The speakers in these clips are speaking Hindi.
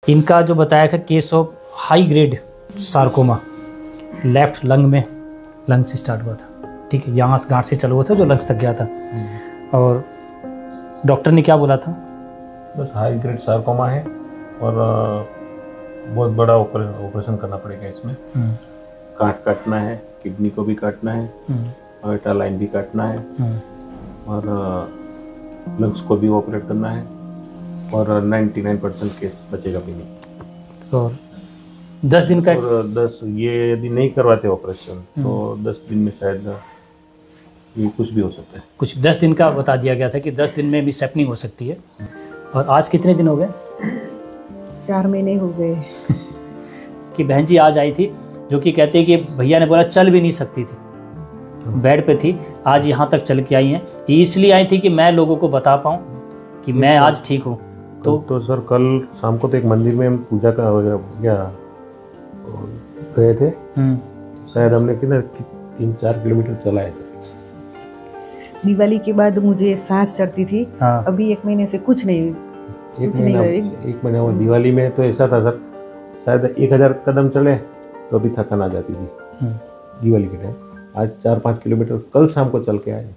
इनका जो बताया था case of high grade sarcoma, left lung में, लंग से स्टार्ट हुआ था, ठीक है, यहाँ गांठ से चालू हुआ था जो लंग्स तक गया था। और डॉक्टर ने क्या बोला था? बस हाई ग्रेड सार्कोमा है और बहुत बड़ा ऑपरेशन करना पड़ेगा इसमें। गांठ काटना है, किडनी को भी काटना है, अल्ट्रा लाइन भी काटना है और लंग्स को भी ऑपरेट करना है और 99% केस बचेगा भी नहीं। और 10 दिन का, और 10 ये यदि नहीं करवाते ऑपरेशन तो 10 दिन में शायद ये कुछ भी हो सकता है। कुछ 10 दिन का बता दिया गया था कि 10 दिन में मिस हैपनिंग हो सकती है। और आज कितने दिन हो गए? 4 महीने हो गए। कि बहन जी आज आई थी जो कि कहते हैं कि भैया ने बोला चल भी नहीं सकती थी, बेड पे थी, आज यहाँ तक चल के आई हैं। इसलिए आई थी कि मैं लोगों को बता पाऊँ कि मैं आज ठीक हूँ। तो सर कल शाम को तो एक मंदिर में हम पूजा का वगैरह गए थे, शायद हमने कितना 3-4 किलोमीटर चलाए थे। दिवाली के बाद मुझे सांस चढ़ती थी। हाँ। अभी 1 महीने से कुछ नहीं एक महीना हुआ। दिवाली में तो ऐसा था सर, शायद 1000 कदम चले तो अभी थकान आ जाती थी दिवाली के टाइम। आज 4-5 किलोमीटर कल शाम को चल के आए।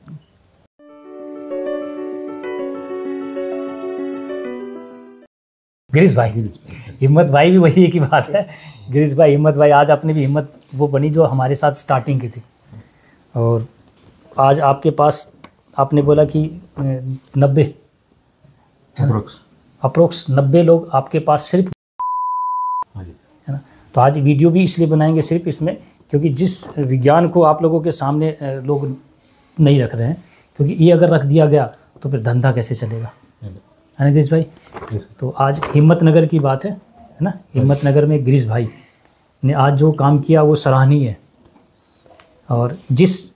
गिरीश भाई, हिम्मत भाई भी वही एक ही बात है। गिरीश भाई, हिम्मत भाई, आज आपने भी हिम्मत वो बनी जो हमारे साथ स्टार्टिंग की थी। और आज आपके पास आपने बोला कि 90 अप्रोक्स 90 लोग आपके पास सिर्फ, है ना। तो आज वीडियो भी इसलिए बनाएंगे सिर्फ इसमें क्योंकि जिस विज्ञान को आप लोगों के सामने लोग नहीं रख रहे हैं, क्योंकि ये अगर रख दिया गया तो फिर धंधा कैसे चलेगा, है ना गिरीश भाई। तो आज हिम्मतनगर की बात है ना। हिम्मतनगर में गिरीश भाई ने आज जो काम किया वो सराहनीय है। और जिस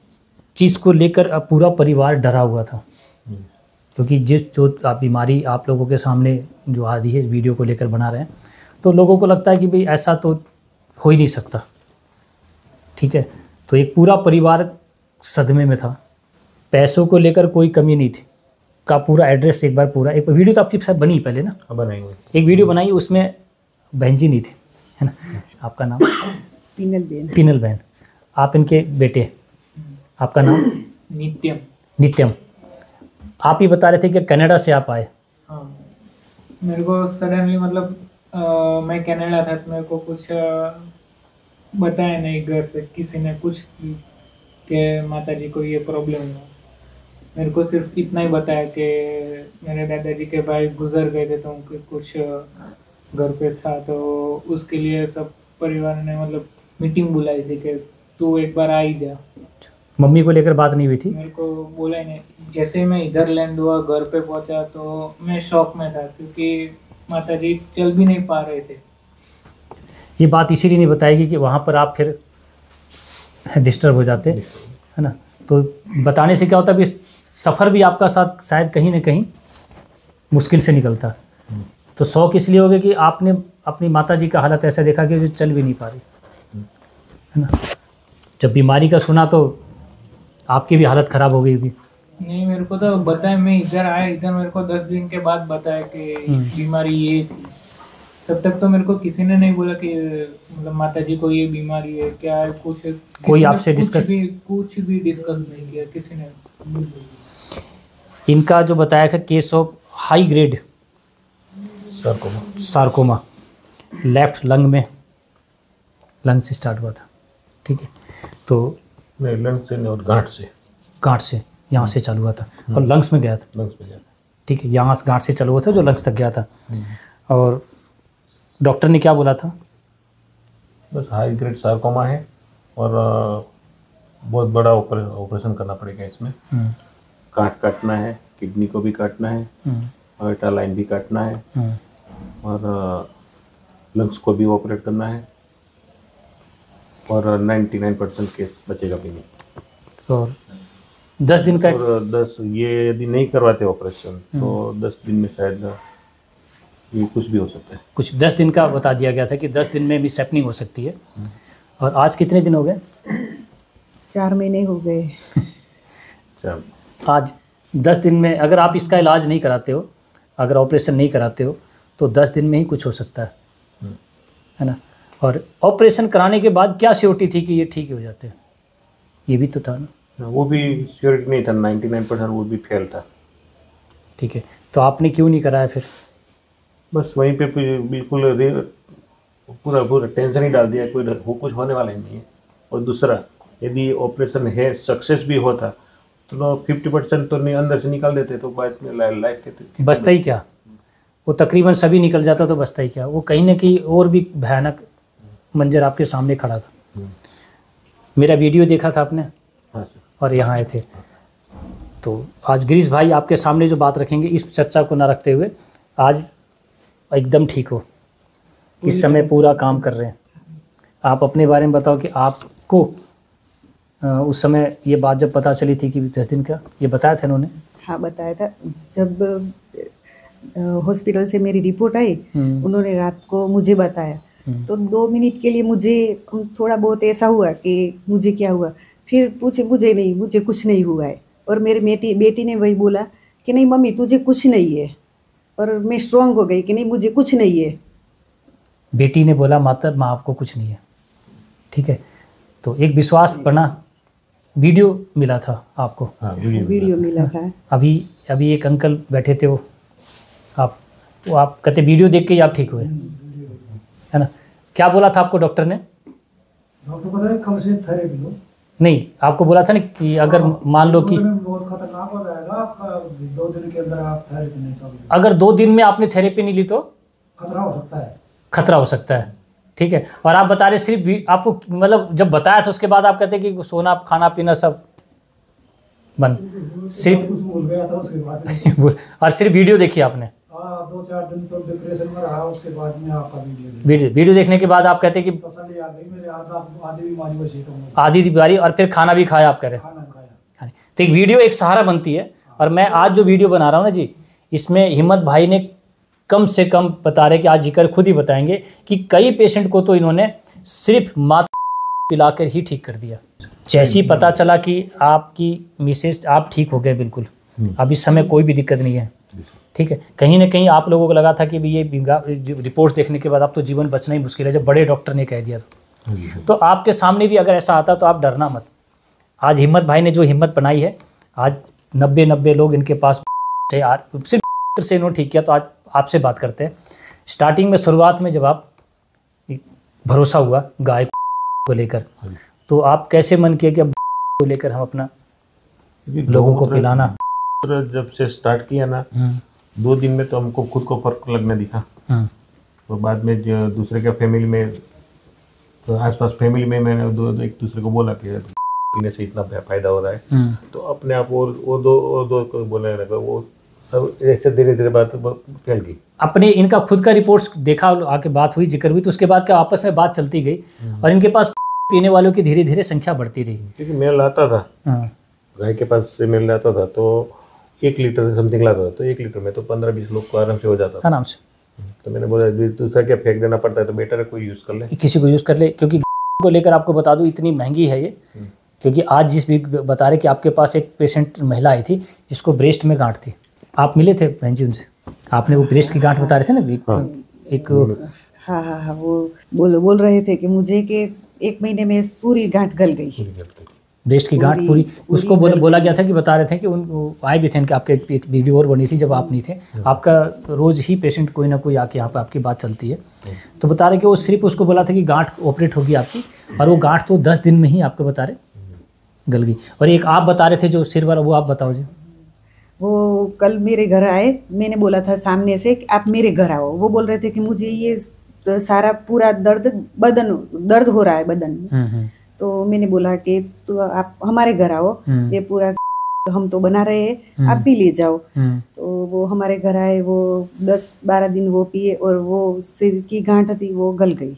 चीज़ को लेकर अब पूरा परिवार डरा हुआ था, क्योंकि जो बीमारी आप लोगों के सामने जो आ रही है वीडियो को लेकर बना रहे हैं, तो लोगों को लगता है कि भाई ऐसा तो हो ही नहीं सकता, ठीक है। तो एक पूरा परिवार सदमे में था। पैसों को लेकर कोई कमी नहीं थी। का पूरा एड्रेस एक बार पूरा, एक वीडियो तो आपकी शायद बनी पहले ना, बनाएंगे एक वीडियो बनाई, उसमें बहन जी नहीं थी, है ना। आपका नाम? पीनल बहन। आप इनके बेटे, आपका नाम? नित्यम। आप ही बता रहे थे कि कनाडा से आप आए। हाँ, मेरे को सडनली मतलब मैं कनाडा था तो मेरे को कुछ बताया नहीं घर से किसी ने कुछ कि माताजी को ये प्रॉब्लम है। मेरे को सिर्फ इतना ही बताया कि मेरे दादाजी के भाई गुजर गए थे तो उनके कुछ घर पे था, तो उसके लिए सब परिवार ने मतलब मीटिंग बुलाई थी कि तू एक बार आ ही जा। मम्मी को लेकर बात नहीं हुई थी? मेरे को बोला ही नहीं। जैसे मैं इधर लैंड हुआ, घर पे पहुंचा तो मैं शॉक में था क्योंकि माताजी चल भी नहीं पा रहे थे। ये बात इसीलिए नहीं बताएगी कि वहाँ पर आप फिर डिस्टर्ब हो जाते, है ना। तो बताने से क्या होता है, भी सफ़र भी आपका साथ शायद कहीं ना कहीं मुश्किल से निकलता। तो शौक इसलिए हो गया कि आपने अपनी माताजी का हालत ऐसा देखा कि जो चल भी नहीं पा रही, है ना। जब बीमारी का सुना तो आपकी भी हालत ख़राब हो गई होगी। नहीं, मेरे को तो बताया, मैं इधर आया, इधर मेरे को 10 दिन के बाद बताया कि बीमारी ये थी। तब तक तो मेरे को किसी ने नहीं बोला कि मतलब माताजी को ये बीमारी है क्या है, कुछ कोई आपसे कुछ भी डिस्कस नहीं किया किसी ने। इनका जो बताया था case of high grade sarcoma, left lung में, लंग से स्टार्ट हुआ था, ठीक है। तो नहीं, लंग से नहीं और गांठ से यहाँ से चालू हुआ था और लंग्स में गया था, ठीक है। यहाँ गांठ से चालू हुआ था जो लंग्स तक गया था। और डॉक्टर ने क्या बोला था? बस हाई ग्रेड सार्कोमा है और बहुत बड़ा ऑपरेशन करना पड़ेगा इसमें। गांठ काटना है, किडनी को भी काटना है, अल्ट्रा लाइन भी काटना है और लंग्स को भी ऑपरेट करना है और 99% केस बचेगा भी नहीं। और 10 दिन का, और 10 ये यदि नहीं करवाते ऑपरेशन तो 10 दिन में शायद ये कुछ भी हो सकता है। कुछ 10 दिन का बता दिया गया था कि 10 दिन में मिस हैपनिंग हो सकती है। और आज कितने दिन हो गए? 4 महीने हो गए। आज 10 दिन में अगर आप इसका इलाज नहीं कराते हो, अगर ऑपरेशन नहीं कराते हो, तो 10 दिन में ही कुछ हो सकता है। है ना। और ऑपरेशन कराने के बाद क्या श्योरिटी थी कि ये ठीक हो जाते हैं? ये भी तो था ना। वो भी श्योरिटी नहीं था, 99% वो भी फेल था। ठीक है, तो आपने क्यों नहीं कराया फिर? बस वहीं पे बिल्कुल पूरा टेंशन ही डाल दिया, कोई वो कुछ होने वाला ही नहीं है। और दूसरा, यदि ऑपरेशन है सक्सेस भी होता तो 50% तो नहीं अंदर से निकाल देते, तो बाद में लाइफ के बचता ही क्या? वो तकरीबन सभी निकल जाता तो बचता ही क्या? वो कहीं ना कहीं और भी भयानक मंजर आपके सामने खड़ा था। मेरा वीडियो देखा था आपने? हाँ सर। और यहाँ आए थे। तो आज गिरीश भाई आपके सामने जो बात रखेंगे, इस चर्चा को ना रखते हुए आज एकदम ठीक हो, इस समय पूरा काम कर रहे हैं। आप अपने बारे में बताओ कि आपको उस समय ये बात जब पता चली थी कि 10 दिन का, ये बताया था इन्होंने? हाँ बताया था। जब हॉस्पिटल से मेरी रिपोर्ट आई, उन्होंने रात को मुझे बताया, तो 2 मिनट के लिए मुझे थोड़ा बहुत ऐसा हुआ कि मुझे क्या हुआ, फिर पूछे मुझे कुछ नहीं हुआ है। और मेरी बेटी ने वही बोला कि नहीं मम्मी तुझे कुछ नहीं है, और मैं स्ट्रांग हो गई कि नहीं मुझे कुछ नहीं है। बेटी ने बोला माँ आपको कुछ नहीं है, ठीक है। तो एक विश्वास बना। वीडियो मिला था आपको? हाँ, वीडियो मिला था। अभी एक अंकल बैठे थे, वो आप कहते वीडियो देख के ही आप ठीक हुए, है ना। क्या बोला था आपको डॉक्टर ने? डॉक्टर बताया कल से थेरेपी लो। नहीं, आपको बोला था ना कि अगर मान लो कि बहुत खतरनाक हो जाएगा आपका, 2 दिन के अंदर आप थेरेपी नहीं चलोगे। अगर 2 दिन में आपने थेरेपी नहीं ली तो खतरा हो सकता है। खतरा हो सकता है, ठीक है। और आप बता रहे सिर्फ आपको, मतलब जब बताया था उसके बाद आप कहते कि सोना खाना पीना सब बंद, सिर्फ कुछ भूल गया था उसके बाद और सिर्फ वीडियो देखी आपने? 2-4 दिन तो डिप्रेशन में रहा, उसके बाद में आपका वीडियो देखने के बाद आप कहते कि तसल्ली आ गई, मेरे आधी बीमारी बची कम हो गई। आधी बीमारी, और फिर खाना भी खाया आप कह रहे हैं? खाना खाया। तो एक वीडियो एक सहारा बनती है। और मैं आज जो वीडियो बना रहा हूँ ना जी, इसमें हिम्मत भाई ने कम से कम बता रहे कि आज जिक्र खुद ही बताएंगे कि कई पेशेंट को तो इन्होंने सिर्फ माता पिलाकर ही ठीक कर दिया। जैसे ही पता चला कि आपकी मिसेज, आप ठीक हो गए बिल्कुल, अब इस समय कोई भी दिक्कत नहीं है, ठीक है। कहीं ना कहीं आप लोगों को लगा था कि ये रिपोर्ट्स देखने के बाद अब तो जीवन बचना ही मुश्किल है, जब बड़े डॉक्टर ने कह दिया तो आपके सामने भी अगर ऐसा आता तो आप डरना मत। आज हिम्मत भाई ने जो हिम्मत बनाई है, आज 90 लोग इनके पास से इन्होंने ठीक किया। तो आज आपसे बात करते हैं। स्टार्टिंग में, शुरुआत में जब आप भरोसा हुआ गाय को लेकर, तो आप कैसे मन किया कि अब को लेकर हम अपना लोगों को पिलाना? जब से स्टार्ट किया ना, 2 दिन में तो हमको खुद को फर्क लगने दिखा। तो बाद में जो दूसरे के फैमिली में, तो आसपास फैमिली में मैंने एक दूसरे को बोला कि पीने से इतना फायदा हो रहा है, तो अपने आप वो दो को बोलने लगा। वो सब ऐसे धीरे धीरे बात फैल गई। अपने इनका खुद का रिपोर्ट्स देखा, आके बात हुई, जिक्र हुई, तो उसके बाद क्या आपस में बात चलती गई और इनके पास पीने वालों की धीरे धीरे संख्या बढ़ती रही। क्योंकि मेल आता था, गाय के पास से मेल आता था, तो 1 लीटर समथिंग लाता था, तो 1 लीटर में तो 15-20 लोग को आराम से हो जाता था आराम से। तो मैंने बोला दूसरा क्या फेंक देना पड़ता है, तो बेटर है कोई यूज़ कर ले, किसी को यूज़ कर ले। क्योंकि को लेकर आपको बता दूं इतनी महंगी है ये, क्योंकि आज जिस भी बता रहे कि आपके पास एक पेशेंट महिला आई थी जिसको ब्रेस्ट में गांठ थी, आप मिले थे बहन जी उनसे? आपने वो ब्रेस्ट की गांठ बता रहे थे ना, एक हाँ वो बोल रहे थे कि मुझे कि 1 महीने में पूरी गांठ गल गई, ब्रेस्ट की गांठ पूरी उसको बोला गया था कि बता रहे थे कि उन आए भी थे इनके, आपके एक वीडियो और बनी थी जब आप नहीं थे। आपका रोज़ ही पेशेंट कोई ना कोई आके यहाँ पे आपकी बात चलती है, तो बता रहे कि वो सिर्फ उसको बोला था कि गांठ ऑपरेट होगी आपकी, और वो गांठ तो 10 दिन में ही आपको बता रहे गल गई। और एक आप बता रहे थे जो सिर वाला, वो आप बताओ जी। वो कल मेरे घर आए, मैंने बोला था सामने से कि आप मेरे घर आओ। वो बोल रहे थे कि मुझे ये सारा पूरा दर्द हो रहा है बदन में। तो मैंने बोला कि तो आप हमारे घर आओ, ये पूरा हम तो बना रहे हैं, आप भी ले जाओ। तो वो हमारे घर आए, वो 10-12 दिन वो पिए और वो सिर की गांठ थी वो गल गई।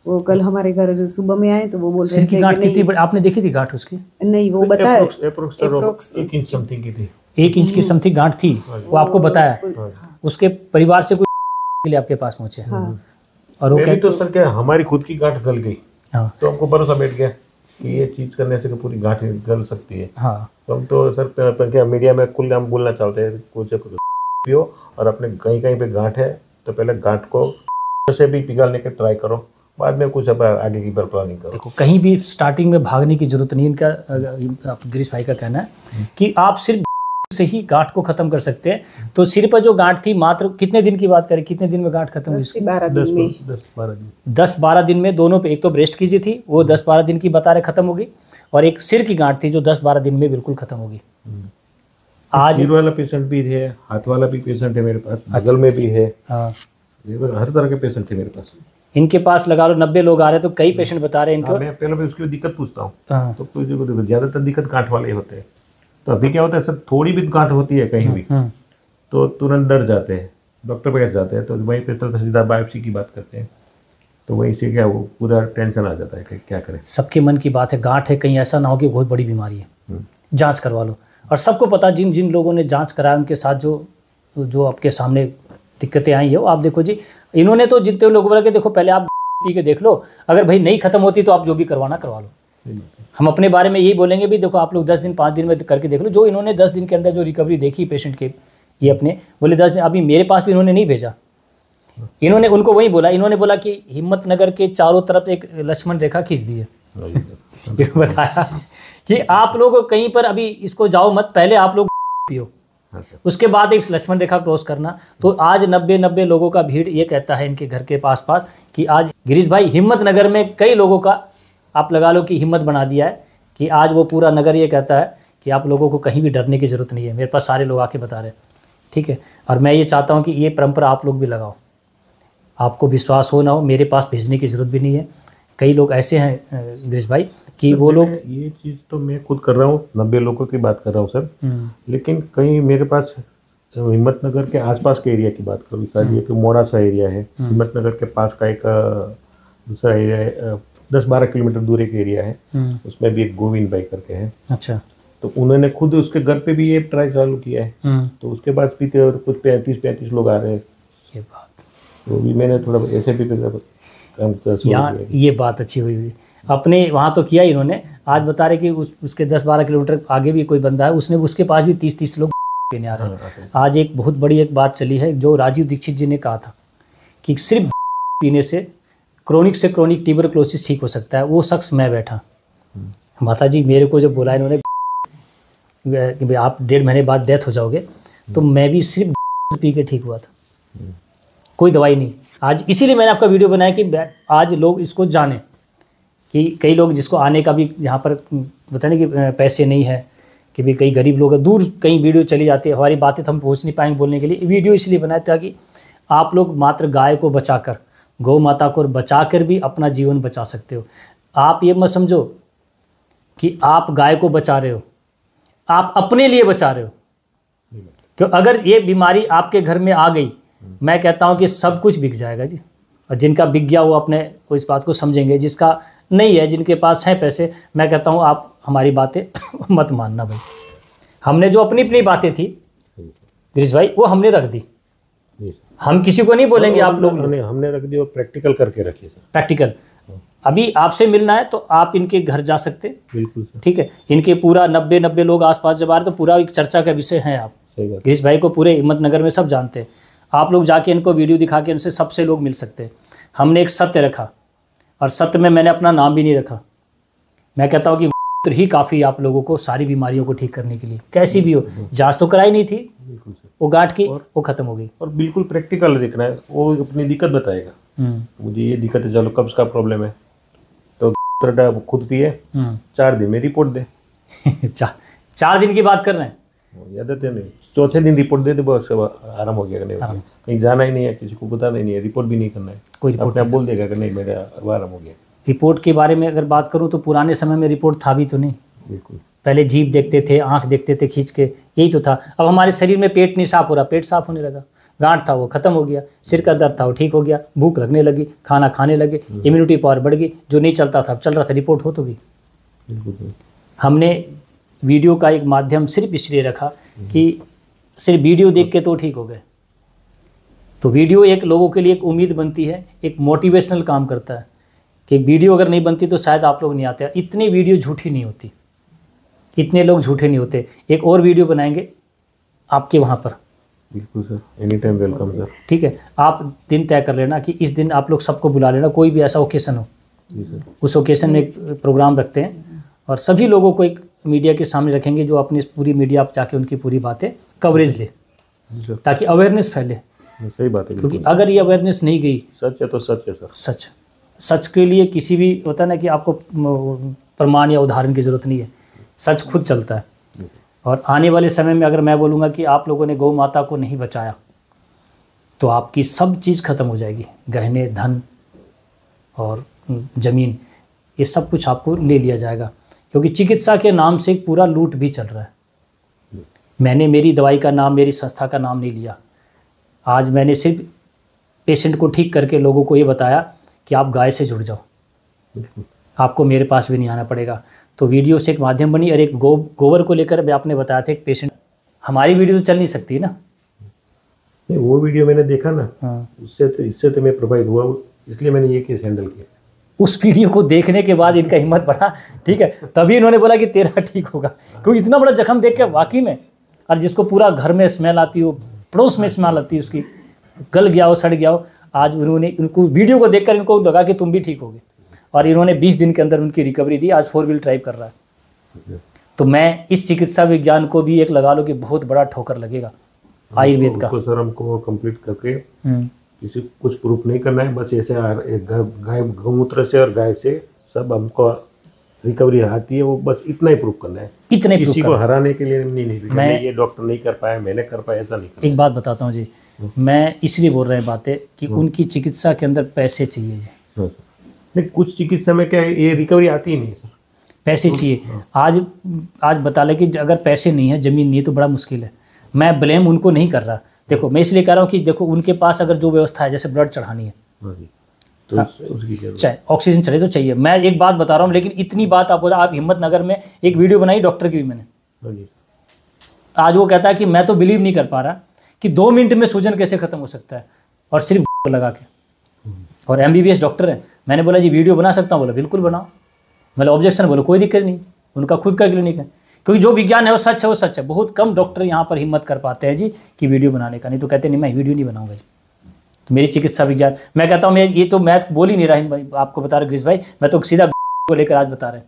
वो कल हमारे घर सुबह में आए तो वो बोल रहे थे कि नहीं, आपने देखी थी गांठ उसकी? नहीं, वो बताया 1 इंच समथिंग की थी, 1 इंच की समथिंग गांठ थी, वो आपको बताया। उसके परिवार से कोई लिए आपके पास पहुंचे? और वो तो सर क्या हमारी खुद की गांठ गल गई, तो हमको भरोसा बैठ गया कि ये चीज करने से पूरी गांठ गल सकती है। तो हम तो सर क्या मीडिया में खुले हम बोलना चाहते हैं, कुछ पियो और अपने कहीं पे गांठ है तो पहले गांठ को से भी पिघालने के ट्राई करो, बाद में कुछ अब आगे की प्लानिंग करो। देखो कहीं भी स्टार्टिंग में भागने की जरूरत नहीं। इनका गिरीश भाई का कहना है कि आप सिर्फ से ही गांठ को खत्म कर सकते हैं। तो सिर पर जो गांठ थी, मात्र कितने दिन की बात करें, कितने दिन में गांठ खत्म हुई? 10 से 12 दिन में। 10-12 दिन में दोनों पे। एक तो ब्रेस्ट की जी थी, वो 10-12 दिन की बता रहे खत्म होगी, और एक सिर की गांठ थी जो 10-12 दिन में बिल्कुल खत्म होगी। आज सिर वाला पेशेंट भी है, हाथ वाला भी पेशेंट है मेरे पास, बगल में भी है। हाँ, हर तरह के पेशेंट थे मेरे पास। इनके पास लगा लो 90 लोग आ रहे हैं, तो कई पेशेंट बता रहे हैं इनको। मैं पहले उसकी दिक्कत पूछता हूँ। हाँ। तो कोई देखो ज़्यादातर दिक्कत गांठ वाले ही होते हैं। तो अभी क्या होता है सर, थोड़ी भी गांठ होती है कहीं भी तो तुरंत डर जाते हैं, डॉक्टर पे जाते हैं, तो वहीं पे तो सीधा बायोप्सी की बात करते हैं। तो वहीं से क्या वो पूरा टेंशन आ जाता है कि क्या करें। सबके मन की बात है, गांठ है, कहीं ऐसा ना हो कि बहुत बड़ी बीमारी है, जांच करवा लो। और सबको पता, जिन जिन लोगों ने जांच कराया उनके साथ जो आपके सामने दिक्कतें आई है, वो आप देखो जी। इन्होंने तो जितने लोग बोला कि देखो पहले आप पी के देख लो, अगर भाई नहीं खत्म होती तो आप जो भी करवाना करवा लो। हम अपने बारे में यही बोलेंगे भी, देखो आप लोग 10 दिन 5 दिन में करके देख लो। जो इन्होंने 10 दिन के अंदर जो रिकवरी देखी पेशेंट के, ये अपने बोले 10 दिन, अभी मेरे पास भी इन्होंने नहीं भेजा। इन्होंने उनको वही बोला, इन्होंने बोला कि हिम्मतनगर के चारों तरफ एक लक्ष्मण रेखा खींच दी है। बताया कि आप लोग कहीं पर अभी इसको जाओ मत, पहले आप लोग पियो, उसके बाद एक लक्ष्मण रेखा क्रॉस करना। तो आज 90 लोगों का भीड़ ये कहता है इनके घर के पास कि आज गिरीश भाई हिम्मतनगर में कई लोगों का आप लगा लो कि हिम्मत बना दिया है कि आज वो पूरा नगर ये कहता है कि आप लोगों को कहीं भी डरने की ज़रूरत नहीं है। मेरे पास सारे लोग आके बता रहे हैं, ठीक है। और मैं ये चाहता हूँ कि ये परंपरा आप लोग भी लगाओ, आपको विश्वास हो ना हो, मेरे पास भेजने की ज़रूरत भी नहीं है। कई लोग ऐसे हैं गिरीश भाई कि वो लोग, ये चीज़ तो मैं खुद कर रहा हूँ, 90 लोगों की बात कर रहा हूँ सर। लेकिन कहीं मेरे पास हिम्मतनगर के आसपास के एरिया की बात करूँ, शायद ये कि मोड़ा सा एरिया है, हिम्मतनगर के पास का एक दूसरा एरिया है, 10-12 किलोमीटर दूर एक एरिया है, उसमें भी एक गोविंद भाई करके है। अच्छा, तो उन्होंने खुद उसके घर पे भी ये ट्राई चालू किया है। तो उसके बाद पीते और कुछ 35 लोग आ रहे हैं। ये बात तो भी मैंने थोड़ा ऐसे भी यहाँ ये बात अच्छी हुई। अपने वहाँ तो किया इन्होंने, आज बता रहे कि उसके 10-12 किलोमीटर आगे भी कोई बंदा है, उसके पास भी 30 लोग पीने आ रहे हैं। आज एक बहुत बड़ी एक बात चली है जो राजीव दीक्षित जी ने कहा था कि सिर्फ पीने से क्रोनिक से क्रोनिक ट्यूबरक्लोसिस ठीक हो सकता है। वो शख्स मैं बैठा, माता जी मेरे को जब बोला इन्होंने कि भाई आप 1.5 महीने बाद डेथ हो जाओगे, तो मैं भी सिर्फ पी के ठीक हुआ था, कोई दवाई नहीं। आज इसीलिए मैंने आपका वीडियो बनाया कि आज लोग इसको जाने कि कई लोग जिसको आने का भी यहाँ पर बताने कि पैसे नहीं है, कि भाई कई गरीब लोग दूर कहीं वीडियो चली जाती है, हमारी बातें तो हम पहुँच नहीं पाएंगे बोलने के लिए। वीडियो इसलिए बनाया ताकि आप लोग मात्र गाय को बचाकर, गौ माता को बचाकर भी अपना जीवन बचा सकते हो। आप ये मत समझो कि आप गाय को बचा रहे हो, आप अपने लिए बचा रहे हो। क्यों, अगर ये बीमारी आपके घर में आ गई, मैं कहता हूँ कि सब कुछ बिक जाएगा जी। और जिनका बिक गया वो अपने वो इस बात को समझेंगे, जिसका नहीं है, जिनके पास है पैसे, मैं कहता हूँ आप हमारी बातें मत मानना भाई। हमने जो अपनी अपनी बातें थी गिरीश भाई, वो हमने रख दी। हम किसी को नहीं बोलेंगे आप लोग, हमने रख दी और प्रैक्टिकल करके रखी सर। प्रैक्टिकल अभी आपसे मिलना है तो आप इनके घर जा सकते, बिल्कुल सर। ठीक है। इनके पूरा 90 लोग आसपास जब आ रहे तो पूरा एक चर्चा का विषय है। आप गिरीश भाई को पूरे हिम्मतनगर में सब जानते हैं। आप लोग जाके इनको वीडियो दिखा के इनसे सबसे लोग मिल सकते हैं। हमने एक सत्य रखा, और सत्य में मैंने अपना नाम भी नहीं रखा। मैं कहता हूँ कि ही काफ़ी आप लोगों को सारी बीमारियों को ठीक करने के लिए, कैसी भी हो। जांच तो कराई नहीं थी, वो गांठ की वो खत्म हो गई। और बिल्कुल प्रैक्टिकल देखना है, वो अपनी दिक्कत बताएगा। मुझे ये दिक्कत है, चलो कब्ज का प्रॉब्लम है, तो खुद पिए, 4 दिन में रिपोर्ट दे। 4 दिन की बात कर रहे हैं, याद है नहीं, चौथे दिन रिपोर्ट दे दे, बस आराम हो गया। नहीं कहीं जाना ही नहीं है, किसी को बताना ही नहीं है, रिपोर्ट भी नहीं करना है, कोई रिपोर्ट अपने आप बोल देगा कि नहीं मेरा आराम हो गया। रिपोर्ट के बारे में अगर बात करूं तो पुराने समय में रिपोर्ट था भी तो नहीं। बिल्कुल, पहले जीभ देखते थे, आंख देखते थे खींच के, यही तो था। अब हमारे शरीर में पेट नहीं साफ हो रहा, पेट साफ होने लगा। गांठ था वो खत्म हो गया, सिर का दर्द था वो ठीक हो गया, भूख लगने लगी, खाना खाने लगे, इम्यूनिटी पावर बढ़ गई। जो नहीं चलता था अब चल रहा था, रिपोर्ट हो तो गई। हमने वीडियो का एक माध्यम सिर्फ इसलिए रखा कि सिर्फ वीडियो देख के तो ठीक हो गए। तो वीडियो एक लोगों के लिए एक उम्मीद बनती है, एक मोटिवेशनल काम करता है कि वीडियो अगर नहीं बनती तो शायद आप लोग नहीं आते। इतनी वीडियो झूठी नहीं होती, इतने लोग झूठे नहीं होते। एक और वीडियो बनाएंगे आपके वहाँ पर बिल्कुल sir, any time welcome sir. ठीक है, आप दिन तय कर लेना कि इस दिन आप लोग सबको बुला लेना, कोई भी ऐसा ओकेशन हो, जी सर। उस ओकेशन में एक प्रोग्राम रखते हैं और सभी लोगों को एक मीडिया के सामने रखेंगे, जो अपनी पूरी मीडिया आप जाके उनकी पूरी बातें कवरेज ले, जी सर, ताकि अवेयरनेस फैले। सही बात है, क्योंकि बिल्कुल। अगर ये अवेयरनेस नहीं गई, सच है तो सच है सर। सच के लिए किसी भी होता है ना कि आपको प्रमाण या उदाहरण की ज़रूरत नहीं है, सच खुद चलता है। और आने वाले समय में अगर मैं बोलूँगा कि आप लोगों ने गौ माता को नहीं बचाया तो आपकी सब चीज़ खत्म हो जाएगी, गहने, धन और ज़मीन, ये सब कुछ आपको ले लिया जाएगा, क्योंकि चिकित्सा के नाम से एक पूरा लूट भी चल रहा है। मैंने मेरी दवाई का नाम, मेरी संस्था का नाम नहीं लिया, आज मैंने सिर्फ पेशेंट को ठीक करके लोगों को ये बताया कि आप गाय से जुड़ जाओ, आपको मेरे पास भी नहीं आना पड़ेगा। तो वीडियो से एक माध्यम बनी। और एक गोबर को लेकर भी आपने बताया था, एक पेशेंट, हमारी वीडियो तो चल नहीं सकती ना। नहीं, वो वीडियो मैंने देखा ना, हाँ, इससे तो मैं प्रभावित हुआ, इसलिए मैंने ये केस हैंडल किया। उस वीडियो को देखने के बाद इनका हिम्मत बढ़ा, ठीक है, तभी इन्होंने बोला कि तेरा ठीक होगा, क्योंकि इतना बड़ा जख्म देख के वाकई में, और जिसको पूरा घर में स्मेल आती हो, पड़ोस में स्मेल आती है उसकी, गल गया हो, सड़ गया हो, आज उन्होंने उनको वीडियो को देखकर इनको लगा कि तुम भी ठीक होगे, और इन्होंने 20 दिन के अंदर उनकी रिकवरी दी, आज 4 व्हील ड्राइव कर रहा है। तो मैं इस चिकित्सा विज्ञान को भी एक लगा लो कि बहुत बड़ा ठोकर लगेगा आयुर्वेद का। सर हमको कंप्लीट करके किसी कुछ प्रूफ नहीं करना है, बस ऐसे गाय गौमूत्र से और गाय से सब हमको रिकवरी आती है, वो बस इतना ही प्रूफ करना है, इतने किसी को हराने के लिए नहीं मैं ये डॉक्टर नहीं कर पाया, मैंने कर पाया, ऐसा नहीं करना। एक बात बताता हूँ जी, मैं इसलिए बोल रहे हैं बातें कि उनकी चिकित्सा के अंदर पैसे चाहिए जी। नहीं, कुछ चिकित्सा में क्या है, ये रिकवरी आती ही नहीं सर, पैसे चाहिए। आज बता लें कि अगर पैसे नहीं है, ज़मीन नहीं है, तो बड़ा मुश्किल है। मैं ब्लेम उनको नहीं कर रहा, देखो मैं इसलिए कह रहा हूँ कि देखो उनके पास अगर जो व्यवस्था है, जैसे ब्लड चढ़ानी है, तो उसकी जरूरत, चाहे ऑक्सीजन चले तो चाहिए। मैं एक बात बता रहा हूँ, लेकिन इतनी बात आप हिम्मतनगर में एक वीडियो बनाई डॉक्टर की भी मैंने, आज वो कहता है कि मैं तो बिलीव नहीं कर पा रहा कि 2 मिनट में सूजन कैसे खत्म हो सकता है, और सिर्फ लगा के, और MBBS डॉक्टर है। मैंने बोला जी वीडियो बना सकता हूँ, बोला बिल्कुल बनाओ। मतलब ऑब्जेक्शन, बोलो कोई दिक्कत नहीं, उनका खुद का क्लिनिक है, क्योंकि जो विज्ञान है वो सच है, वो सच है। बहुत कम डॉक्टर यहाँ पर हिम्मत कर पाते हैं जी कि वीडियो बनाने का, नहीं तो कहते नहीं मैं वीडियो नहीं बनाऊंगा जी। तो मेरी चिकित्सा विज्ञान, मैं कहता हूँ, मैं ये तो मैं बोल ही नहीं रहा, आपको बता रहा गिरीश भाई, मैं तो सीधा को लेकर आज बता रहे हैं।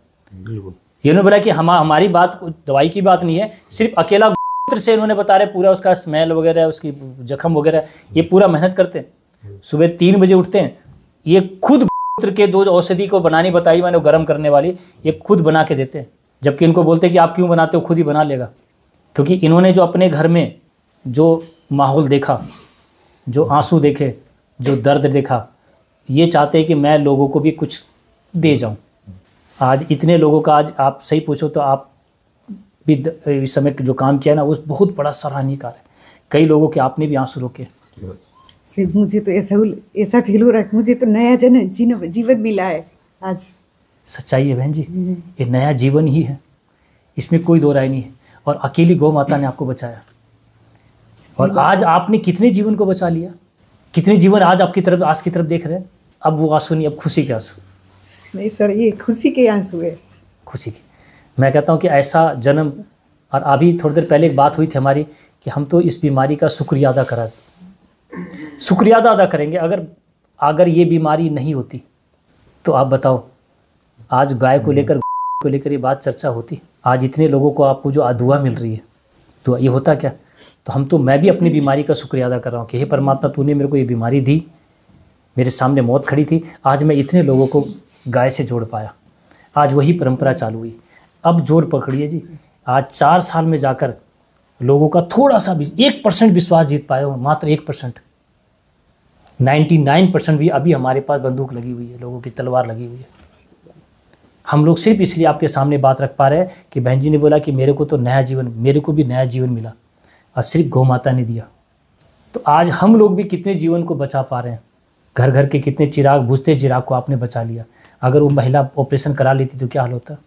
ये उन्होंने बोला कि हमारी बात दवाई की बात नहीं है, सिर्फ अकेला से इन्होंने बता रहे, पूरा उसका स्मेल वगैरह, उसकी जख्म वगैरह, ये पूरा मेहनत करते हैं, सुबह 3 बजे उठते हैं, ये खुद के 2 औषधि को बनानी बताई मैंने, गर्म करने वाली, ये खुद बना के देते हैं, जबकि इनको बोलते हैं कि आप क्यों बनाते हो, खुद ही बना लेगा। क्योंकि इन्होंने जो अपने घर में जो माहौल देखा, जो आंसू देखे, जो दर्द देखा, ये चाहते हैं कि मैं लोगों को भी कुछ दे जाऊं। आज इतने लोगों का, आज आप सही पूछो तो आप भी इस समय जो काम किया ना, वो बहुत बड़ा सराहनीय कार्य है। कई लोगों के आपने भी आंसू रोके। सिर्फ मुझे तो ऐसा फील हो रहा है, मुझे तो नया जीवन मिला है आज। सच्चाई है बहन जी, ये नया जीवन ही है, इसमें कोई दो राय नहीं है। और अकेली गौ माता ने आपको बचाया, और आज आपने कितने जीवन को बचा लिया, कितने जीवन आज आपकी तरफ, आज की तरफ देख रहे हैं। अब वो आंसू नहीं, अब खुशी के आंसू। नहीं सर, ये खुशी के आंसू है, खुशी के। मैं कहता हूँ कि ऐसा जन्म, और अभी थोड़ी देर पहले एक बात हुई थी हमारी कि हम तो इस बीमारी का शुक्रिया अदा करा, शुक्रिया अदा करेंगे। अगर ये बीमारी नहीं होती तो आप बताओ, आज गाय को लेकर ये बात चर्चा होती, आज इतने लोगों को आपको जो दुआ मिल रही है, तो ये होता क्या। तो मैं भी अपनी बीमारी का शुक्रिया अदा कर रहा हूँ कि हे परमात्मा, तूने मेरे को ये बीमारी दी, मेरे सामने मौत खड़ी थी, आज मैं इतने लोगों को गाय से जोड़ पाया, आज वही परंपरा चालू हुई। अब जोर पकड़िए जी, आज 4 साल में जाकर लोगों का थोड़ा सा भी 1% विश्वास जीत पाए हो, मात्र 1%। 99% भी अभी हमारे पास बंदूक लगी हुई है, लोगों की तलवार लगी हुई है। हम लोग सिर्फ इसलिए आपके सामने बात रख पा रहे हैं कि बहन जी ने बोला कि मेरे को तो नया जीवन, मेरे को भी नया जीवन मिला, और सिर्फ गौ माता ने दिया। तो आज हम लोग भी कितने जीवन को बचा पा रहे हैं। घर घर के कितने चिराग, बुझते चिराग को आपने बचा लिया। अगर वो महिला ऑपरेशन करा लेती तो क्या हाल होता,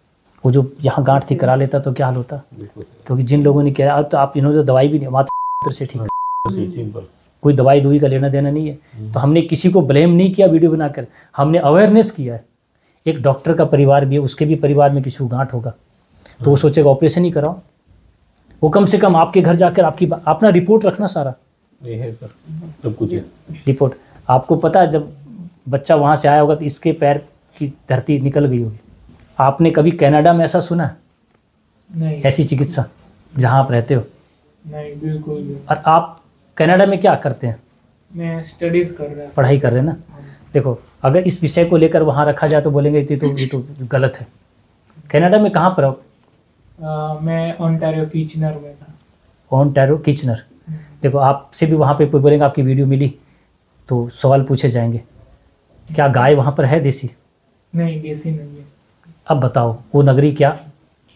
वो जो यहाँ गांठ थी करा लेता तो क्या हाल होता। क्योंकि जिन लोगों ने किया, अब तो आप इन्होंने दवाई भी नहीं, मात्र से ठीक है, कोई दवाई दुई का लेना देना नहीं है। तो हमने किसी को ब्लेम नहीं किया वीडियो बनाकर, हमने अवेयरनेस किया है। एक डॉक्टर का परिवार भी है, उसके भी परिवार में किसी को गांठ होगा तो वो सोचेगा ऑपरेशन ही कराओ। वो कम से कम आपके घर जाकर अपना रिपोर्ट रखना सारा, ये है सर, सब कुछ है। रिपोर्ट आपको पता है, जब बच्चा वहाँ से आया होगा तो इसके पैर की धरती निकल गई होगी। आपने कभी कनाडा में ऐसा सुना है? नहीं ऐसी चिकित्सा जहाँ आप रहते हो? नहीं, बिल्कुल भी। और आप कनाडा में क्या करते हैं? मैं स्टडीज कर रहा पढ़ाई कर रहे हैं ना। देखो, अगर इस विषय को लेकर वहाँ रखा जाए तो बोलेंगे ये तो गलत है। कनाडा में कहाँ पर हो? मैं ओंटारियो किचनर में था। Ontario Kitchener. देखो, आपसे भी वहाँ पे कोई बोलेंगे आपकी वीडियो मिली तो सवाल पूछे जाएंगे, क्या गाय वहाँ पर है देसी? नहीं, देसी नहीं है। अब बताओ वो नगरी क्या,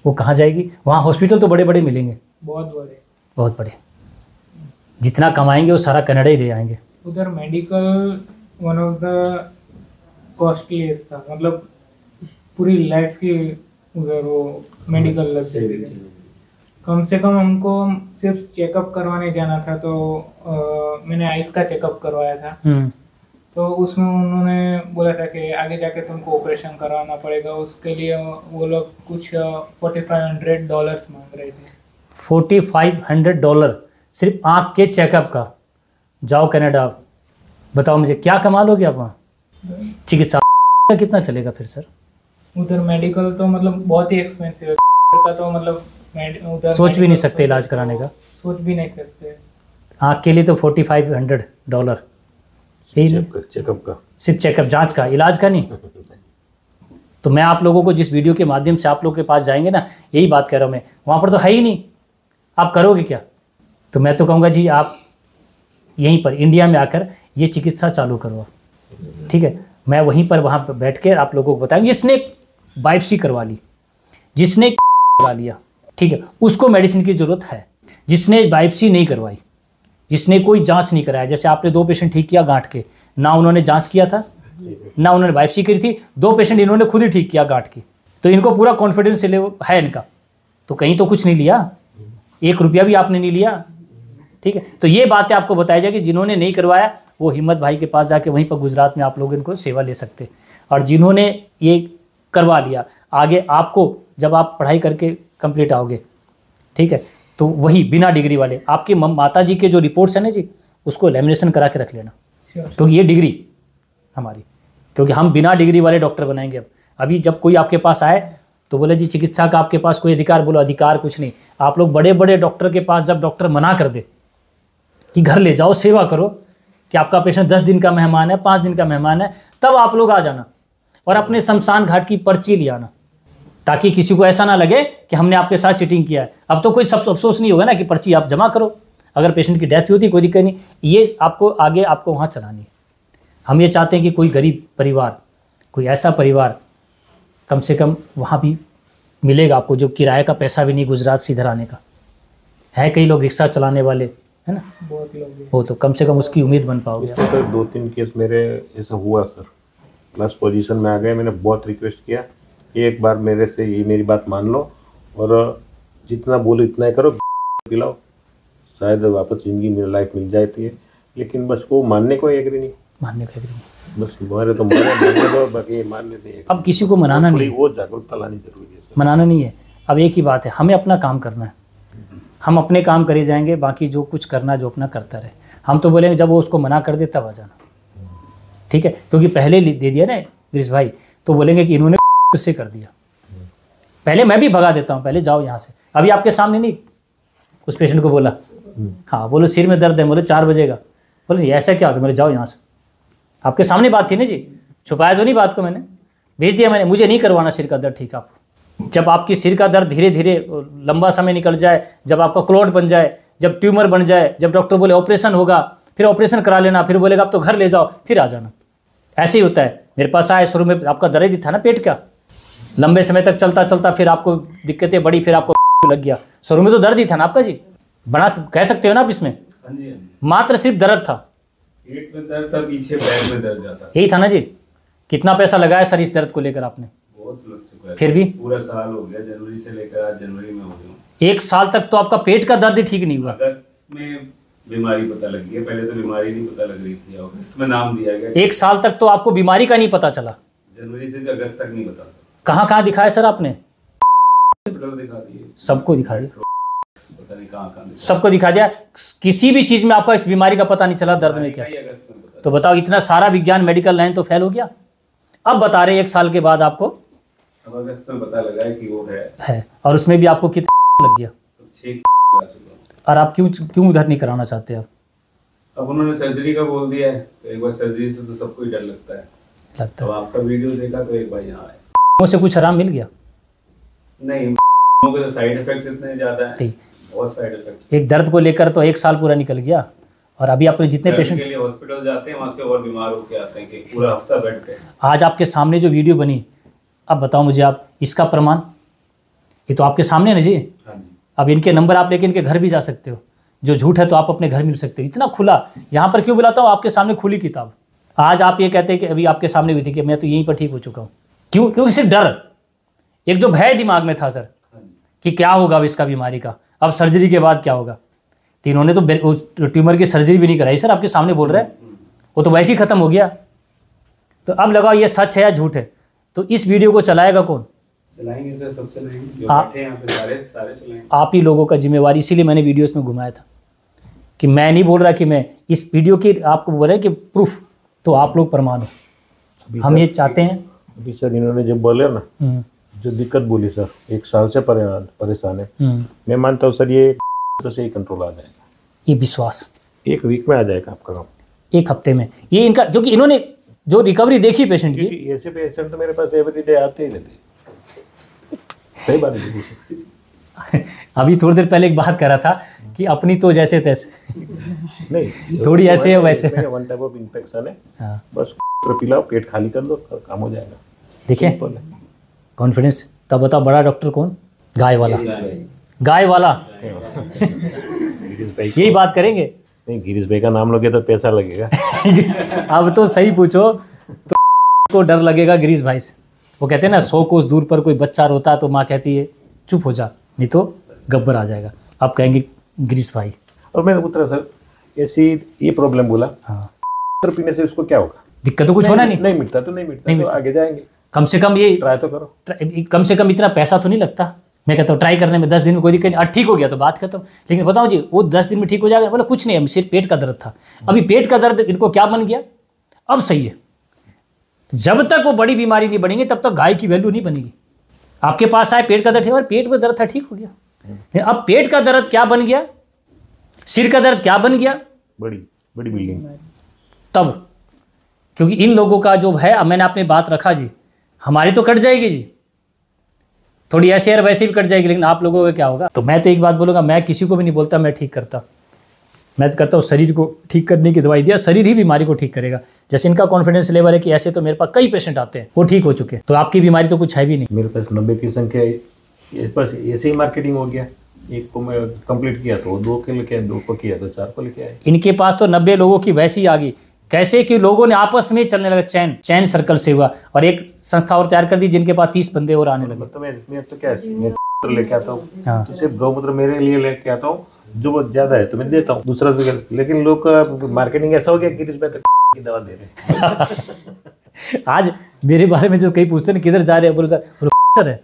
वो कहाँ जाएगी? वहाँ हॉस्पिटल तो बड़े बड़े मिलेंगे, बहुत बड़े। बहुत बड़े। जितना कमाएंगे वो सारा कनाडा ही दे आएंगे। उधर medical one of the costliest था, मतलब पूरी लाइफ की उधर वो मेडिकल लग जाती थी। कम से कम हमको सिर्फ चेकअप करवाने जाना था, तो मैंने आइस का चेकअप करवाया था। तो उसमें उन्होंने बोला था कि आगे जाके तुमको ऑपरेशन करवाना पड़ेगा, उसके लिए वो लोग कुछ $4,500 मांग रहे थे। $4,500 सिर्फ आँख के चेकअप का। जाओ कनाडा, बताओ मुझे क्या कमा लोगे आप वहाँ? चिकित्सा का कितना चलेगा फिर सर? उधर मेडिकल तो मतलब बहुत ही एक्सपेंसिव है का, तो मतलब उधर सोच भी नहीं सकते इलाज कराने का, सोच भी नहीं सकते। आँख के लिए तो $4,500 चेकअप का, सिर्फ चेकअप, जांच का, इलाज का नहीं। तो मैं आप लोगों को जिस वीडियो के माध्यम से आप लोगों के पास जाएंगे ना, यही बात कह रहा हूँ मैं, वहाँ पर तो है ही नहीं, आप करोगे क्या? तो मैं तो कहूँगा जी आप यहीं पर इंडिया में आकर ये चिकित्सा चालू करो, ठीक है? मैं वहीं पर वहाँ पर बैठ कर आप लोगों को बताऊँगी। जिसने बायोप्सी करवा ली, जिसने करवा लिया, ठीक है, उसको मेडिसिन की ज़रूरत है। जिसने बायोप्सी नहीं करवाई, जिसने कोई जांच नहीं कराया, जैसे आपने 2 पेशेंट ठीक किया गांठ के, ना उन्होंने जांच किया था ना उन्होंने बायोप्सी करी थी, 2 पेशेंट इन्होंने खुद ही ठीक किया गांठ की, तो इनको पूरा कॉन्फिडेंस है इनका, तो कहीं तो कुछ नहीं लिया, 1 रुपया भी आपने नहीं लिया, ठीक है? तो ये बातें आपको बताई जाएगी। जिन्होंने नहीं करवाया वो हिम्मत भाई के पास जाके वहीं पर गुजरात में आप लोग इनको सेवा ले सकते, और जिन्होंने ये करवा लिया, आगे आपको जब आप पढ़ाई करके कंप्लीट आओगे, ठीक है, तो वही बिना डिग्री वाले आपके माता जी के जो रिपोर्ट्स हैं ना जी, उसको लेमिनेशन करा के रख लेना, क्योंकि ये डिग्री हमारी, क्योंकि हम बिना डिग्री वाले डॉक्टर बनाएंगे। अब अभी जब कोई आपके पास आए तो बोले जी चिकित्सा का आपके पास कोई अधिकार, बोलो अधिकार कुछ नहीं। आप लोग बड़े बड़े डॉक्टर के पास जब डॉक्टर मना कर दे कि घर ले जाओ सेवा करो, कि आपका पेशेंट 10 दिन का मेहमान है, 5 दिन का मेहमान है, तब आप लोग आ जाना और अपने शमशान घाट की पर्ची ले आना, ताकि किसी को ऐसा ना लगे कि हमने आपके साथ चीटिंग किया है। अब तो कोई सब अफसोस नहीं होगा ना कि पर्ची आप जमा करो, अगर पेशेंट की डेथ भी होती कोई दिक्कत नहीं, ये आपको आगे आपको वहाँ चलानी है। हम ये चाहते हैं कि कोई गरीब परिवार, कोई ऐसा परिवार कम से कम वहाँ भी मिलेगा आपको, जो किराए का पैसा भी नहीं गुजरात से इधर आने का है। कई लोग रिक्शा चलाने वाले है ना, बहुत लोग वो तो कम से कम उसकी उम्मीद बन पाओगे। इससे सर 2-3 केस मेरे ऐसा हुआ सर, लास्ट पोजीशन में आ गए। मैंने बहुत रिक्वेस्ट किया कि एक बार मेरे से ये मेरी बात मान लो और जितना बोलो इतना ही करो, पिलाओ, शायद वापस जिंदगी में लाइफ मिल जाती है। लेकिन बस वो मानने को एग्री नहीं, मानने को एग्री नहीं। बस मारे तो मारे दो, बाकी मानने नहीं। अब किसी को मनाना नहीं है, वो जागरूकता लानी जरूरी है सर। मनाना नहीं है। अब एक ही बात है, हमें अपना काम करना है, हम अपने काम करे जाएंगे, बाकी जो कुछ करना जो अपना करता रहे। हम तो बोलेंगे जब वो उसको मना कर दे तब आ जाना, ठीक है? क्योंकि पहले दे दिया ना गिरीश भाई, तो बोलेंगे कि इन्होंने से कर दिया, पहले मैं भी भगा देता हूँ, पहले जाओ यहाँ से। अभी आपके सामने नहीं उस पेशेंट को बोला, हाँ बोलो सिर में दर्द है, बोले 4 बजेगा, बोले ऐसा क्या होता है, बोले जाओ यहाँ से। आपके सामने बात थी ना जी, छुपाया तो नहीं बात को, मैंने भेज दिया मैंने, मुझे नहीं करवाना सिर का दर्द, ठीक है? आप जब आपकी सिर का दर्द धीरे धीरे लंबा समय निकल जाए, जब आपका क्लॉट बन जाए, जब ट्यूमर बन जाए, जब डॉक्टर बोले ऑपरेशन होगा, फिर ऑपरेशन करा लेना, फिर बोलेगा आप तो घर ले जाओ, फिर आ जाना। ऐसे ही होता है। मेरे पास आए, शुरू में आपका दर्द ही था ना पेट का, लंबे समय तक चलता चलता फिर आपको दिक्कतें बढ़ी, फिर आपको लग गया। शुरू में तो दर्द ही था ना आपका जी, बना कह सकते हो ना आप इसमें, मात्र सिर्फ दर्द था, पेट में दर्द था, पीछे पैर में दर्द जाता, यही था ना जी। कितना पैसा लगाया सर इस दर्द को लेकर आपने? बहुत लग चुका है, फिर भी पूरा साल हो गया, जनवरी से लेकर आज जनवरी में हो गया। 1 साल तक तो आपका पेट का दर्द ही ठीक नहीं हुआ। अगस्त में बीमारी पता लगी है, पहले तो बीमारी नहीं पता लग रही थी, अगस्त में नाम दिया गया। 1 साल तक तो आपको बीमारी का नहीं पता चला, जनवरी से अगस्त तक नहीं पता। कहाँ कहाँ दिखाया सर आपने? दिखा दिए, सबको दिखा दिया। पता नहीं कहाँ कहाँ सबको दिखा दिया, किसी भी चीज में आपका इस बीमारी का पता नहीं चला, दर्द में क्या। तो बताओ, इतना सारा विज्ञान मेडिकल लाइन तो फेल हो गया। अब बता रहे 1 साल के बाद आपको अब अगस्त में पता लगा है कि वो है और उसमें भी आपको कितना लग गया, 6 आ चुका। और आप क्यों उधर नहीं कराना चाहते आप? अब उन्होंने सर्जरी का बोल दिया है, तो एक बार सर्जरी से तो सबको ही डर लगता है। लगता तो है आपका वीडियो देखा तो एक बार यहाँ आए। मुझसे कुछ आराम मिल गया? नहीं, के तो साइड इफेक्ट्स इतने ज्यादा हैं, ठीक। बहुत साइड इफेक्ट्स। एक दर्द को लेकर तो 1 साल पूरा निकल गया, और अभी आपने जितने पेशेंट के लिए हॉस्पिटल जाते हैं, वहाँ से और बीमार होके आते हैं कि पूरा हफ्ता बेड पे। आज आपके सामने जो वीडियो बनी, अब बताओ मुझे आप इसका प्रमाण, ये तो आपके सामने ना जी। हाँ जी। अब इनके नंबर आप लेके इनके घर भी जा सकते हो, जो झूठ है तो आप अपने घर मिल सकते हो। इतना खुला यहाँ पर क्यों बुलाता हूँ, आपके सामने खुली किताब। आज आप ये कहते हैं कि अभी आपके सामने हुई थी कि मैं तो यहीं पर ठीक हो चुका हूँ, क्यों? क्योंकि सिर्फ डर, एक जो भय दिमाग में था सर कि क्या होगा अब इसका बीमारी का, अब सर्जरी के बाद क्या होगा। तो इन्होंने तो ट्यूमर की सर्जरी भी नहीं कराई सर, आपके सामने बोल रहे हैं, वो तो वैसे ही खत्म हो गया। तो अब लगाओ ये सच है या झूठ है, तो इस वीडियो को चलाएगा कौन? चलाएंगे सर, सब चलाएंगे, जो बैठे हैं यहाँ पे सारे चलाएंगे। आप ही लोगों का जिम्मेवारी, इसीलिए मैंने वीडियो इसमें घुमाया था कि मैं नहीं बोल रहा कि मैं इस वीडियो की आपको बोल रहे कि प्रूफ, तो आप लोग प्रमाण हो। हम ये चाहते हैं। अभी सर इन्होंने जब बोले ना, जो दिक्कत बोली सर, 1 साल से परेशान है, मैं मानता हूँ सर ये तो से ही कंट्रोल आ जाएगा। ये विश्वास 1 वीक में आ जाएगा आपका काम, 1 हफ्ते में। ये इनका, क्योंकि इन्होंने जो रिकवरी देखी पेशेंट की, क्योंकि ऐसे पेशेंट तो मेरे पास एवरीडे आते ही रहते हैं। सही बात है। अभी थोड़ी देर पहले एक बात कर रहा था कि अपनी तो जैसे तैसे नहीं, थोड़ी ऐसे है वैसे। वन टाइप ऑफ इन्फेक्शन है, हाँ। बस पिलाओ, पेट खाली कर दो, काम हो जाएगा। देखिए कॉन्फिडेंस। तब बताओ बड़ा डॉक्टर कौन? गाय वाला, गाय वाला। यही बात करेंगे। नहीं, गिरीश भाई का नाम लोगे तो पैसा लगेगा। अब तो सही पूछो तो को डर लगेगा गिरीश भाई से। वो कहते हैं ना 100 कोस दूर पर कोई बच्चा रोता तो माँ कहती है चुप हो जा, नहीं तो गब्बर आ जाएगा। आप कहेंगे गिरीश भाई। और मैं पूछ रहा सर, ऐसी ये प्रॉब्लम बोला, हाँ, पीने से उसको क्या होगा? दिक्कत तो कुछ होना नहीं। नहीं मिटता तो नहीं मिटता, तो आगे जाएंगे। कम से कम ये ट्राई तो करो, कम से कम इतना पैसा तो नहीं लगता। मैं कहता हूँ ट्राई करने में 10 दिन में कोई दिक्कत नहीं, ठीक हो गया तो बात खत्म। लेकिन बताओ जी, वो 10 दिन में ठीक हो जाएगा? बोला कुछ नहीं, सिर्फ पेट का दर्द था। अभी पेट का दर्द इनको क्या बन गया? अब सही है। जब तक वो बड़ी बीमारी नहीं बनेगी तब तक गाय की वैल्यू नहीं बनेगी। आपके पास आए पेट का दर्द है और पेट में दर्द था, ठीक हो गया। अब पेट का दर्द क्या बन गया, सिर का दर्द क्या बन गया? बड़ी बड़ी बिल्डिंग। तब क्योंकि इन लोगों का जो है, अब मैंने अपनी बात रखा जी, हमारी तो कट जाएगी जी, थोड़ी ऐसे और वैसे भी कट जाएगी, लेकिन आप लोगों का क्या होगा? तो मैं तो एक बात बोलूँगा, मैं किसी को भी नहीं बोलता मैं ठीक करता, मैं तो करता हूँ शरीर को ठीक करने की दवाई दिया, शरीर ही बीमारी को ठीक करेगा। जैसे इनका कॉन्फिडेंस लेवल है कि ऐसे तो मेरे पास कई पेशेंट आते हैं वो ठीक हो चुके हैं, तो आपकी बीमारी तो कुछ है भी नहीं। मेरे पास 90 की संख्या है, बस ऐसे ही मार्केटिंग हो गया। एक को मैं कंप्लीट किया तो 2 के लेके आए, 2 को किया तो 4 को लेके आए। इनके पास तो 90 लोगों की वैसी आ गई, कैसे कि लोगों ने आपस में चलने लगा, चैन सर्कल से हुआ, और एक संस्था और तैयार कर दी जिनके पास 30 बंदे और आने लगे। तो मैं तो क्या मैं लेके आता हूँ, हाँ। तो सिर्फ गौमूत्र मेरे लिए लेके आता हूँ, जो बहुत ज्यादा है तो मैं देता हूँ, दूसरा तो। लेकिन लोग का मार्केटिंग ऐसा हो गया, गिरीश भाई तक की दवा दे रहे। आज मेरे बारे में जो कई पूछते हैं किधर जा रहे हैं, बोलो सर है,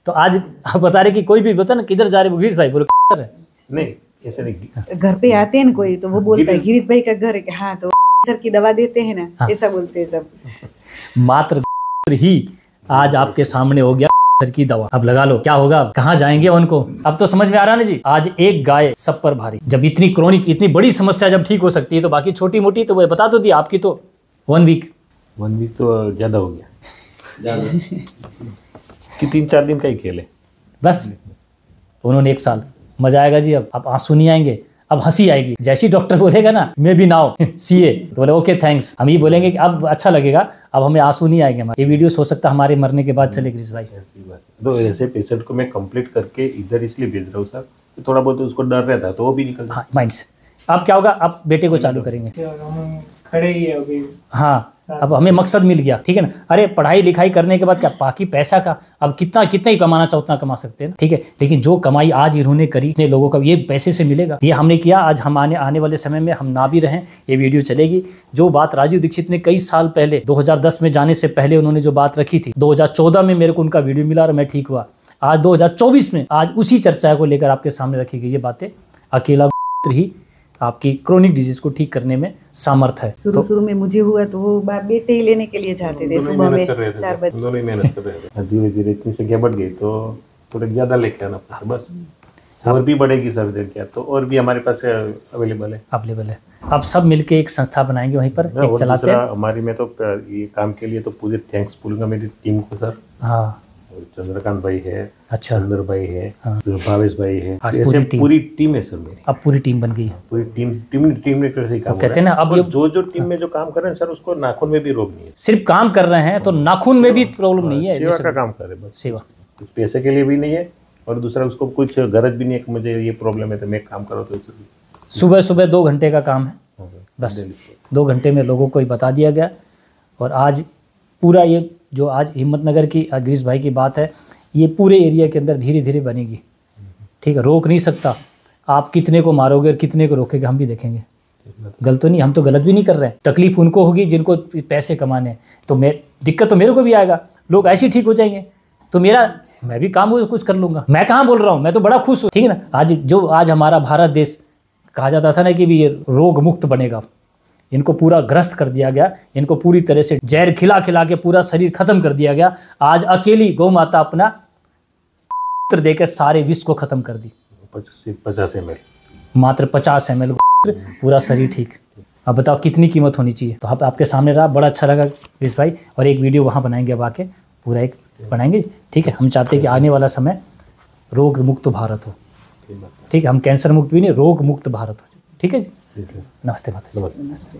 तो आज आप बता रहे कि कोई भी बता ना किधर जा रहे हैं, गिरीश भाई, बोलो सर है। नहीं ऐसे नहीं, घर पे आते हैं ना कोई तो वो बोलता है गिरीश भाई का घर है, हाँ तो सर की दवा देते हैं ना, हाँ। ऐसा बोलते हैं सब। मात्र ही आज आपके सामने हो गया सर की दवा। अब लगा लो क्या होगा, कहाँ जाएंगे उनको? अब तो समझ में आ रहा ना जी। आज एक गाय सब पर भारी। जब इतनी क्रोनिक, इतनी बड़ी समस्या जब ठीक हो सकती है तो बाकी छोटी मोटी तो वो बता दो दी। आपकी तो 1 वीक तो ज्यादा हो गया कि 3-4 दिन का ही खेल है बस। उन्होंने 1 साल, मजा आएगा जी। अब आंसू नहीं आएंगे, अब हंसी आएगी। जैसी डॉक्टर बोलेगा ना मैं भी नाउ सीए, तो बोले ओके थैंक्स। हम ये बोलेंगे कि अब अच्छा लगेगा, अब हमें आंसू नहीं आएंगे। ये वीडियो हो सकता है हमारे मरने के बाद चले गिरीश भाई। तो ऐसे पेशेंट को मैं कंप्लीट करके इधर इसलिए भेज रहा हूँ सर, तो थोड़ा बहुत उसको डर रहता है तो वो भी निकल। हाँ माइंड से। अब क्या होगा, अब बेटे को चालू करेंगे। हम खड़े ही है अभी। हाँ अब हमें मकसद मिल गया, ठीक है ना। अरे पढ़ाई लिखाई करने के बाद क्या बाकी पैसा का, अब कितना ही कमाना चाहो उतना कमा सकते हैं ना, ठीक है। लेकिन जो कमाई आज इन्होंने करी, इतने लोगों का ये पैसे से मिलेगा, ये हमने किया। आज हम आने वाले समय में हम ना भी रहें, ये वीडियो चलेगी। जो बात राजीव दीक्षित ने कई साल पहले 2010 में जाने से पहले उन्होंने जो बात रखी थी, 2014 में मेरे को उनका वीडियो मिला और मैं ठीक हुआ। आज 2024 में आज उसी चर्चा को लेकर आपके सामने रखी गई ये बातें। अकेला ही आपकी क्रोनिक डिजीज को ठीक करने में सामर्थ्य है। शुरू में मुझे हुआ तो वो बेटे ही लेने के लिए चाहते थे, सुबह में 4 बजे। दोनों ही मेहनत कर रहे थे। धीरे धीरे इतनी संख्या बढ़ गई तो थोड़ा ज़्यादा लेके आना पड़ा बस। और भी बढ़ेगी सर संख्या तो और भी हमारे पास अवेलेबल है। आप सब मिलके एक संस्था बनाएंगे वहीं पर एक चलाते हैं। हमारी मैं तो ये काम के लिए तो पूरे थैंक्स बोलूँगा मेरी टीम को सर। हाँ, चंद्रकांत भाई है, अच्छा, चंद्र भाई है, हाँ, भावेश भाई है, पूरी टीम है सर मेरी। अब पूरी टीम बन गई है। पूरी टीम ने कैसे काम कहते हैं ना, अब जो टीम में जो काम कर रहे हैं सर उसको नाखून में भी रोग नहीं है। सिर्फ काम कर रहे हैं तो नाखून में भी प्रॉब्लम नहीं है। सेवा का काम कर रहे हैं बस। सेवा कुछ पैसे के लिए भी नहीं है और दूसरा उसको कुछ गरज भी नहीं है कि मुझे ये प्रॉब्लम है तो मैं काम करो। तो सुबह 2 घंटे का काम है बस। 2 घंटे में लोगों को ही बता दिया गया। और आज पूरा ये जो आज हिम्मतनगर की गिरीश भाई की बात है, ये पूरे एरिया के अंदर धीरे धीरे बनेगी। ठीक है, रोक नहीं सकता। आप कितने को मारोगे और कितने को रोकेगे हम भी देखेंगे। गलत तो नहीं, हम तो गलत भी नहीं कर रहे हैं। तकलीफ उनको होगी जिनको पैसे कमाने हैं, तो दिक्कत तो मेरे को भी आएगा। लोग ऐसे ही ठीक हो जाएंगे तो मैं भी काम कुछ कर लूँगा। मैं कहाँ बोल रहा हूँ, मैं तो बड़ा खुश हूँ। ठीक है ना। आज हमारा भारत देश कहा जाता था ना कि भी ये रोग मुक्त बनेगा, इनको पूरा ग्रस्त कर दिया गया। इनको पूरी तरह से जहर खिला खिला के पूरा शरीर खत्म कर दिया गया। आज अकेली गौ माता अपना देकर सारे विश्व को खत्म कर दी। 50 ml, मात्र 50 ml पूरा शरीर ठीक। अब बताओ कितनी कीमत होनी चाहिए। तो आपके सामने रहा, बड़ा अच्छा लगा गिरीश भाई। और एक वीडियो वहाँ बनाएंगे, अब आके पूरा एक बनाएंगे। ठीक है, हम चाहते हैं कि आने वाला समय रोग मुक्त भारत हो। ठीक है, हम कैंसर मुक्त भी नहीं, रोग मुक्त भारत हो। ठीक है जी। नमस्ते माता। नमस्ते।